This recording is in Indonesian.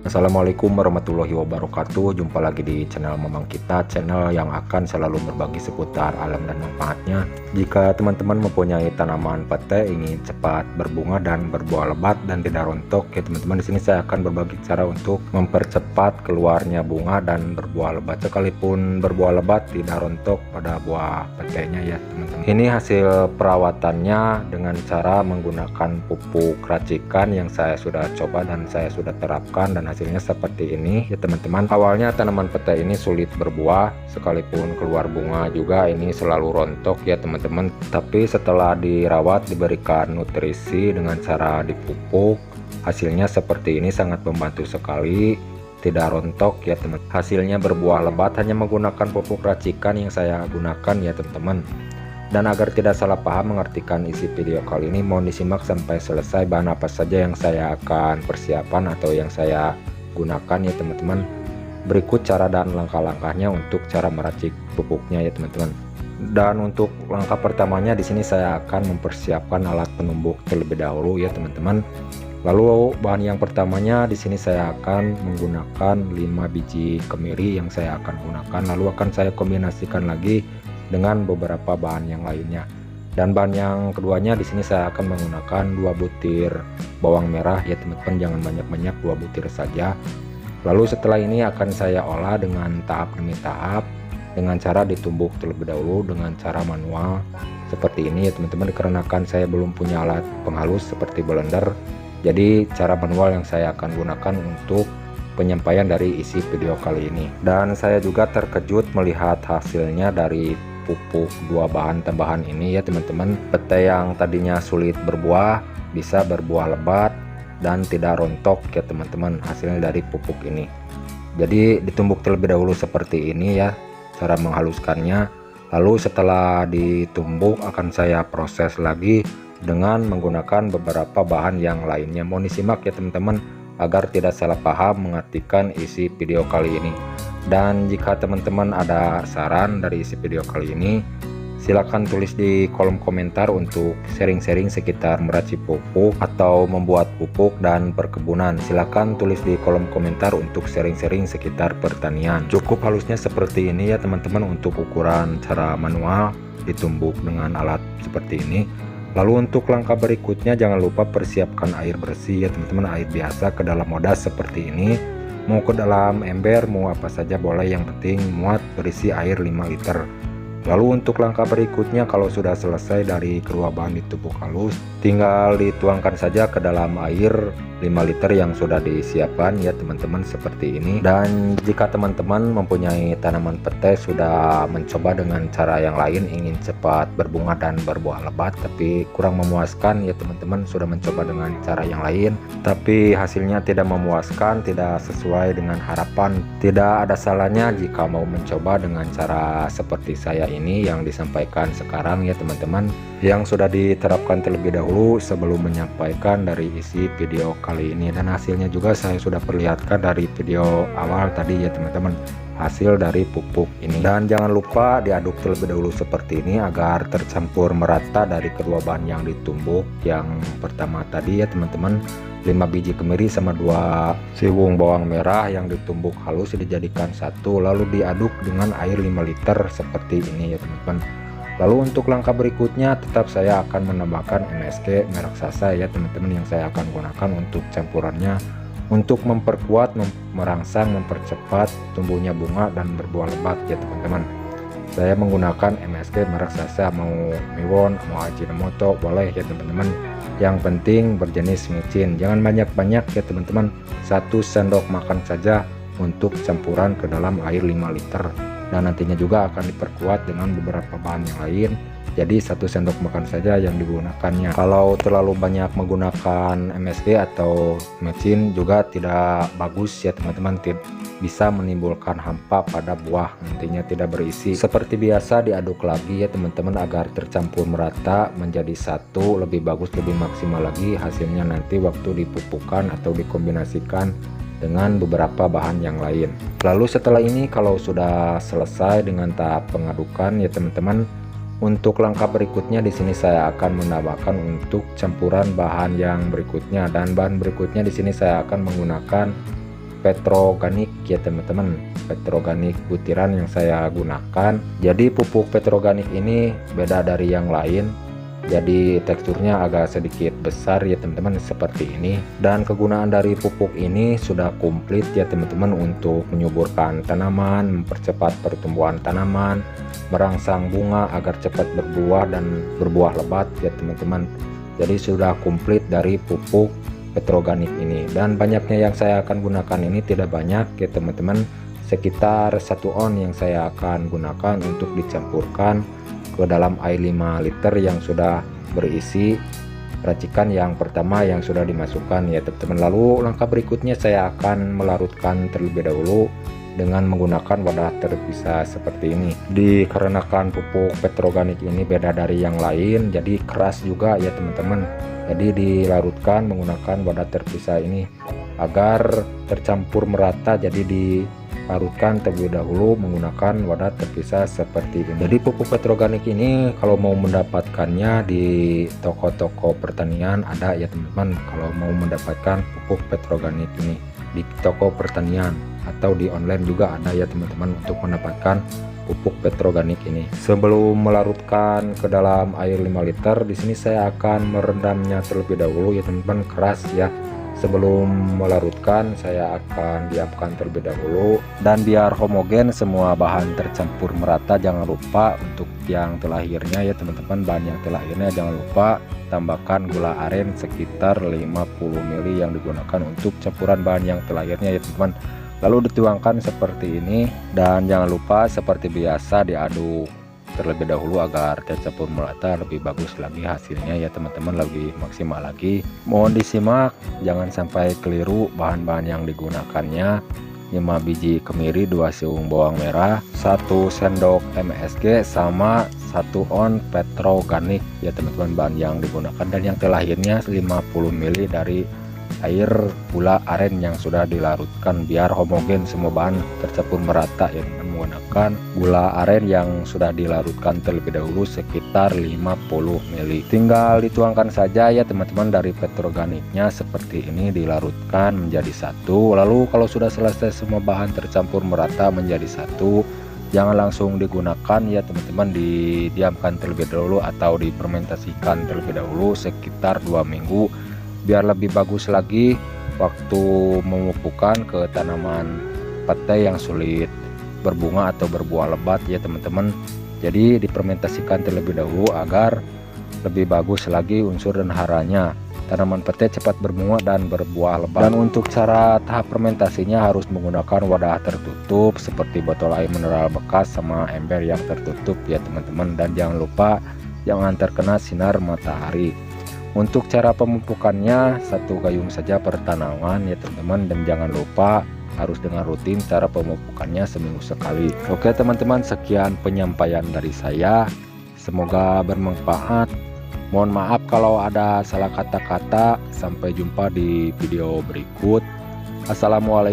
Assalamualaikum warahmatullahi wabarakatuh. Jumpa lagi di channel Mamang Kita, channel yang akan selalu berbagi seputar alam dan manfaatnya. Jika teman-teman mempunyai tanaman pete ingin cepat berbunga dan berbuah lebat dan tidak rontok, ya teman-teman, di sini saya akan berbagi cara untuk mempercepat keluarnya bunga dan berbuah lebat. Sekalipun berbuah lebat tidak rontok pada buah petenya ya teman-teman. Ini hasil perawatannya dengan cara menggunakan pupuk racikan yang saya sudah coba dan saya sudah terapkan, dan hasilnya seperti ini ya teman-teman. Awalnya tanaman pete ini sulit berbuah, sekalipun keluar bunga juga ini selalu rontok ya teman-teman. Tapi setelah dirawat, diberikan nutrisi dengan cara dipupuk, hasilnya seperti ini, sangat membantu sekali, tidak rontok ya teman. Hasilnya berbuah lebat hanya menggunakan pupuk racikan yang saya gunakan ya teman-teman. Dan agar tidak salah paham mengartikan isi video kali ini, mohon disimak sampai selesai bahan apa saja yang saya akan persiapan atau yang saya gunakan ya teman-teman. Berikut cara dan langkah-langkahnya untuk cara meracik pupuknya ya teman-teman. Dan untuk langkah pertamanya di sini saya akan mempersiapkan alat penumbuk terlebih dahulu ya teman-teman. Lalu bahan yang pertamanya di sini saya akan menggunakan 5 biji kemiri yang saya akan gunakan, lalu akan saya kombinasikan lagi dengan beberapa bahan yang lainnya. Dan bahan yang keduanya di sini saya akan menggunakan 2 butir bawang merah ya teman-teman, jangan banyak-banyak, 2 butir saja. Lalu setelah ini akan saya olah dengan tahap demi tahap dengan cara ditumbuk terlebih dahulu dengan cara manual seperti ini ya teman-teman. Dikarenakan saya belum punya alat penghalus seperti blender, jadi cara manual yang saya akan gunakan untuk penyampaian dari isi video kali ini. Dan saya juga terkejut melihat hasilnya dari pupuk 2 bahan tambahan ini ya teman-teman. Pete yang tadinya sulit berbuah bisa berbuah lebat dan tidak rontok ya teman-teman, hasilnya dari pupuk ini. Jadi ditumbuk terlebih dahulu seperti ini ya cara menghaluskannya. Lalu setelah ditumbuk akan saya proses lagi dengan menggunakan beberapa bahan yang lainnya. Mohon disimak ya teman-teman agar tidak salah paham mengartikan isi video kali ini. Dan jika teman-teman ada saran dari isi video kali ini, silahkan tulis di kolom komentar untuk sharing-sharing sekitar meracik pupuk atau membuat pupuk dan perkebunan. Silahkan tulis di kolom komentar untuk sharing-sharing sekitar pertanian. Cukup halusnya seperti ini ya teman-teman untuk ukuran cara manual ditumbuk dengan alat seperti ini. Lalu untuk langkah berikutnya jangan lupa persiapkan air bersih ya teman-teman, air biasa ke dalam wadah seperti ini. Mau ke dalam ember, mau apa saja boleh, yang penting muat berisi air 5 liter. Lalu untuk langkah berikutnya, kalau sudah selesai dari kedua bahan ditumbuk halus, tinggal dituangkan saja ke dalam air 5 liter yang sudah disiapkan ya teman-teman seperti ini. Dan jika teman-teman mempunyai tanaman pete sudah mencoba dengan cara yang lain, ingin cepat berbunga dan berbuah lebat tapi kurang memuaskan ya teman-teman, sudah mencoba dengan cara yang lain tapi hasilnya tidak memuaskan, tidak sesuai dengan harapan, tidak ada salahnya jika mau mencoba dengan cara seperti saya ini yang disampaikan sekarang ya teman-teman, yang sudah diterapkan terlebih dahulu sebelum menyampaikan dari isi video kali ini. Dan hasilnya juga saya sudah perlihatkan dari video awal tadi ya teman-teman, hasil dari pupuk ini. Dan jangan lupa diaduk terlebih dahulu seperti ini agar tercampur merata dari kedua bahan yang ditumbuk. Yang pertama tadi ya teman-teman, 5 biji kemiri sama 2 siung bawang merah yang ditumbuk halus dijadikan satu, lalu diaduk dengan air 5 liter seperti ini ya teman-teman. Lalu untuk langkah berikutnya tetap saya akan menambahkan MSG merek Sasa ya teman-teman, yang saya akan gunakan untuk campurannya untuk memperkuat, merangsang, mempercepat tumbuhnya bunga dan berbuah lebat ya teman-teman. Saya menggunakan MSG merek Sasa, mau Miwon, mau Ajinomoto boleh ya teman-teman, yang penting berjenis micin. Jangan banyak-banyak ya teman-teman, 1 sendok makan saja untuk campuran ke dalam air 5 liter. Dan nantinya juga akan diperkuat dengan beberapa bahan yang lain, jadi 1 sendok makan saja yang digunakannya. Kalau terlalu banyak menggunakan MSG atau micin juga tidak bagus ya teman-teman, bisa menimbulkan hampa pada buah, nantinya tidak berisi. Seperti biasa diaduk lagi ya teman-teman agar tercampur merata menjadi satu, lebih bagus, lebih maksimal lagi hasilnya nanti waktu dipupukkan atau dikombinasikan dengan beberapa bahan yang lain. Lalu setelah ini kalau sudah selesai dengan tahap pengadukan ya teman-teman, untuk langkah berikutnya di sini saya akan menambahkan untuk campuran bahan yang berikutnya. Dan bahan berikutnya di sini saya akan menggunakan petroganik ya teman-teman, petroganik butiran yang saya gunakan. Jadi pupuk petroganik ini beda dari yang lain, jadi teksturnya agak sedikit besar ya teman-teman, seperti ini. Dan kegunaan dari pupuk ini sudah komplit ya teman-teman, untuk menyuburkan tanaman, mempercepat pertumbuhan tanaman, merangsang bunga agar cepat berbuah dan berbuah lebat ya teman-teman. Jadi sudah komplit dari pupuk petroganik ini. Dan banyaknya yang saya akan gunakan ini tidak banyak ya teman-teman, sekitar 1 on yang saya akan gunakan untuk dicampurkan ke dalam air 5 liter yang sudah berisi racikan yang pertama yang sudah dimasukkan ya teman-teman. Lalu langkah berikutnya saya akan melarutkan terlebih dahulu dengan menggunakan wadah terpisah seperti ini. Dikarenakan pupuk petroganik ini beda dari yang lain, jadi keras juga ya teman-teman. Jadi dilarutkan menggunakan wadah terpisah ini agar tercampur merata, jadi dilarutkan terlebih dahulu menggunakan wadah terpisah seperti ini. Jadi pupuk petroganik ini kalau mau mendapatkannya di toko-toko pertanian ada ya teman-teman. Kalau mau mendapatkan pupuk petroganik ini di toko pertanian atau di online juga ada ya teman-teman untuk mendapatkan pupuk petroganik ini. Sebelum melarutkan ke dalam air 5 liter, di sini saya akan merendamnya terlebih dahulu ya teman-teman, keras ya. Sebelum melarutkan saya akan diamkan terlebih dahulu, dan biar homogen semua bahan tercampur merata, jangan lupa untuk yang telahirnya ya teman-teman, bahan yang telahirnya jangan lupa tambahkan gula aren sekitar 50 ml yang digunakan untuk campuran bahan yang telahirnya ya teman-teman. Lalu dituangkan seperti ini, dan jangan lupa seperti biasa diaduk terlebih dahulu agar tercampur merata, lebih bagus lagi hasilnya ya teman-teman, lebih maksimal lagi. Mohon disimak, jangan sampai keliru bahan-bahan yang digunakannya. 5 biji kemiri, 2 siung bawang merah, 1 sendok MSG, sama 1 on petroganik ya teman-teman bahan yang digunakan. Dan yang telahirnya 50 ml dari air gula aren yang sudah dilarutkan biar homogen semua bahan tercampur merata ya, menggunakan gula aren yang sudah dilarutkan terlebih dahulu sekitar 50 ml. Tinggal dituangkan saja ya teman-teman dari petroganiknya seperti ini, dilarutkan menjadi satu. Lalu kalau sudah selesai semua bahan tercampur merata menjadi satu, jangan langsung digunakan ya teman-teman, didiamkan terlebih dahulu atau difermentasikan terlebih dahulu sekitar 2 minggu biar lebih bagus lagi waktu memupukkan ke tanaman pete yang sulit berbunga atau berbuah lebat ya teman-teman. Jadi difermentasikan terlebih dahulu agar lebih bagus lagi unsur dan haranya. Tanaman pete cepat berbunga dan berbuah lebat. Dan untuk cara tahap fermentasinya harus menggunakan wadah tertutup seperti botol air mineral bekas sama ember yang tertutup ya teman-teman. Dan jangan lupa jangan terkena sinar matahari. Untuk cara pemupukannya 1 gayung saja per tanaman ya teman-teman, dan jangan lupa harus dengan rutin cara pemupukannya seminggu sekali. Oke teman-teman, sekian penyampaian dari saya, semoga bermanfaat. Mohon maaf kalau ada salah kata-kata. Sampai jumpa di video berikut. Assalamualaikum.